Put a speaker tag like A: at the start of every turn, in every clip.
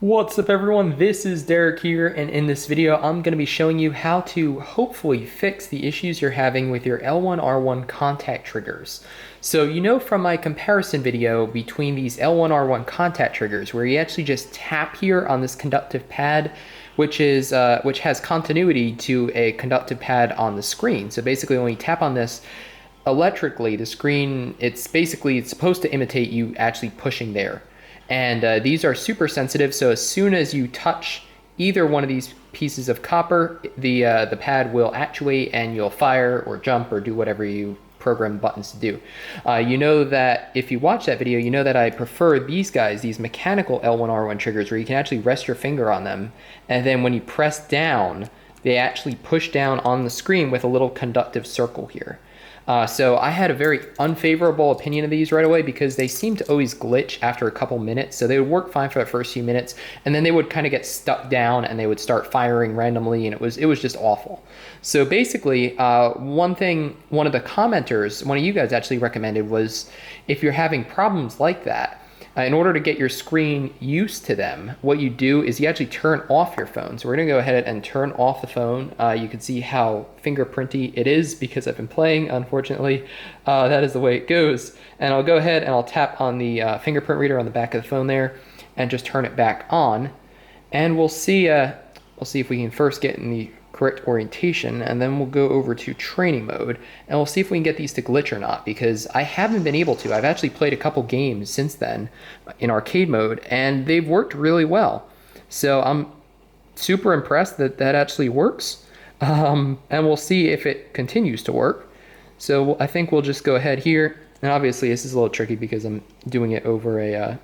A: What's up everyone, this is Derek here, and in this video I'm going to be showing you how to hopefully fix the issues you're having with your L1R1 contact triggers. So you know from my comparison video between these L1R1 contact triggers where you actually just tap here on this conductive pad which has continuity to a conductive pad on the screen. So basically when you tap on this electrically, the screen, it's supposed to imitate you actually pushing there. And these are super sensitive, so as soon as you touch either one of these pieces of copper, the pad will actuate and you'll fire or jump or do whatever you program buttons to do. You know that if you watch that video, you know that I prefer these guys, these mechanical L1R1 triggers where you can actually rest your finger on them, and then when you press down, they actually push down on the screen with a little conductive circle here. So I had a very unfavorable opinion of these right away because they seem to always glitch after a couple minutes. So they would work fine for the first few minutes, and then they would kind of get stuck down and they would start firing randomly, and it was just awful. So basically, one of the commenters, one of you guys actually recommended was if you're having problems like that, in order to get your screen used to them, what you do is you actually turn off your phone. So we're gonna go ahead and turn off the phone. You can see how fingerprinty it is because I've been playing, unfortunately. That is the way it goes. And I'll go ahead and I'll tap on the fingerprint reader on the back of the phone there and just turn it back on. And we'll see if we can first get in the correct orientation, and then we'll go over to training mode and we'll see if we can get these to glitch or not, because I haven't been able to. I've actually played a couple games since then in arcade mode and they've worked really well. So I'm super impressed that that actually works, and we'll see if it continues to work. So I think we'll just go ahead here, and obviously this is a little tricky because I'm doing it over a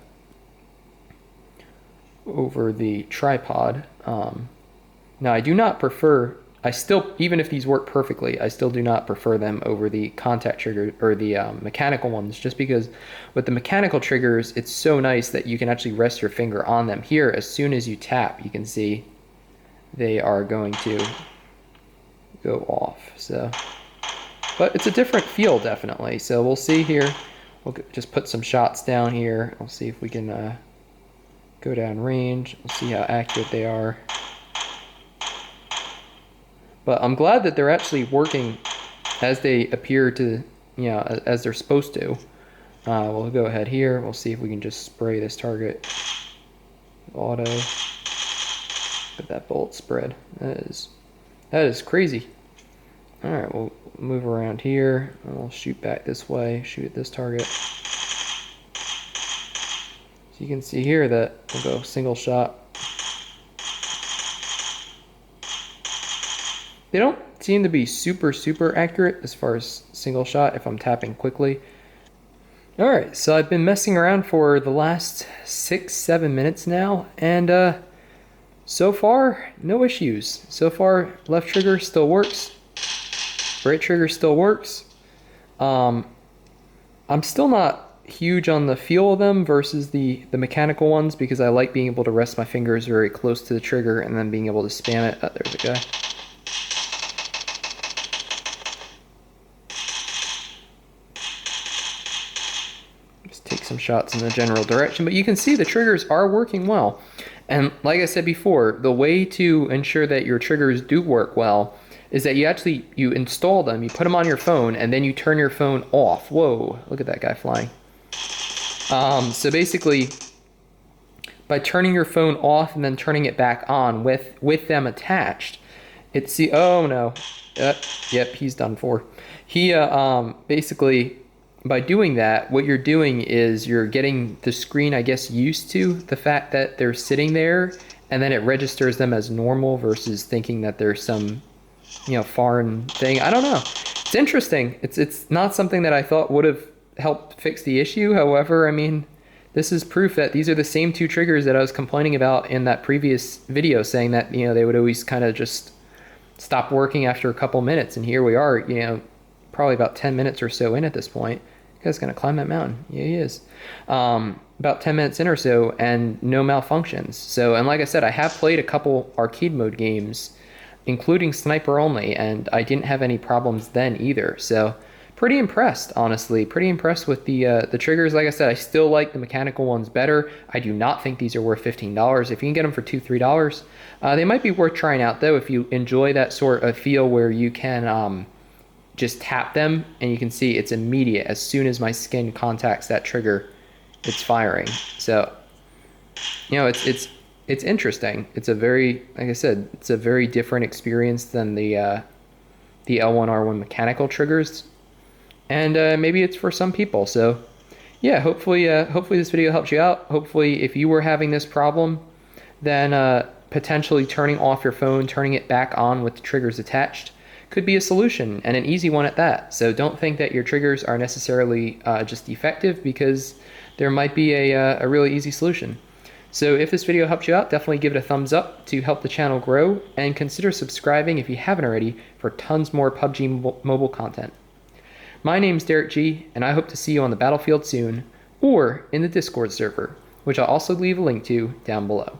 A: over the tripod. Now I do not prefer, even if these work perfectly, I still do not prefer them over the contact trigger or the mechanical ones, just because with the mechanical triggers, it's so nice that you can actually rest your finger on them. Here, as soon as you tap, you can see they are going to go off. So, but it's a different feel definitely. So we'll see here. We'll just put some shots down here. We'll see if we can go down range. We'll see how accurate they are. But I'm glad that they're actually working as they appear to, as they're supposed to. We'll go ahead here. We'll see if we can just spray this target. Auto. Get that bullet spread. That is crazy. All right, we'll move around here. We'll shoot back this way. Shoot at this target. So you can see here that we'll go single shot. They don't seem to be super accurate as far as single shot if I'm tapping quickly. All right, so I've been messing around for the last 6-7 minutes now, and so far, no issues. So far, left trigger still works. Right trigger still works. I'm still not huge on the feel of them versus the mechanical ones because I like being able to rest my fingers very close to the trigger and then being able to spam it. Oh, there's a guy. Take some shots in the general direction, but you can see the triggers are working well. And like I said before, the way to ensure that your triggers do work well is that you install them, you put them on your phone, and then you turn your phone off. Whoa, look at that guy flying. So basically, by turning your phone off and then turning it back on with them attached, oh no, yep, he's done for. He basically, by doing that, what you're doing is you're getting the screen, I guess, used to the fact that they're sitting there, and then it registers them as normal versus thinking that there's some, foreign thing. I don't know. It's interesting. It's not something that I thought would have helped fix the issue. However, I mean, this is proof that these are the same two triggers that I was complaining about in that previous video, saying that, they would always kind of just stop working after a couple minutes. And here we are, probably about 10 minutes or so in at this point. This guy's gonna climb that mountain. Yeah, he is. About 10 minutes in or so, and no malfunctions. So, and like I said, I have played a couple arcade mode games, including Sniper only, and I didn't have any problems then either. So pretty impressed, honestly. Pretty impressed with the triggers. Like I said, I still like the mechanical ones better. I do not think these are worth $15. If you can get them for $2, $3, they might be worth trying out though if you enjoy that sort of feel where you can just tap them and you can see it's immediate. As soon as my skin contacts that trigger, it's firing. So, you know, it's interesting. It's a very, like I said, it's a very different experience than the L1R1 mechanical triggers, and maybe it's for some people. So yeah, hopefully this video helps you out. Hopefully if you were having this problem, then potentially turning off your phone, turning it back on with the triggers attached could be a solution, and an easy one at that. So don't think that your triggers are necessarily just defective, because there might be a really easy solution. So if this video helped you out, definitely give it a thumbs up to help the channel grow, and consider subscribing if you haven't already for tons more PUBG mobile content. My name's Derek G, and I hope to see you on the battlefield soon, or in the Discord server, which I'll also leave a link to down below.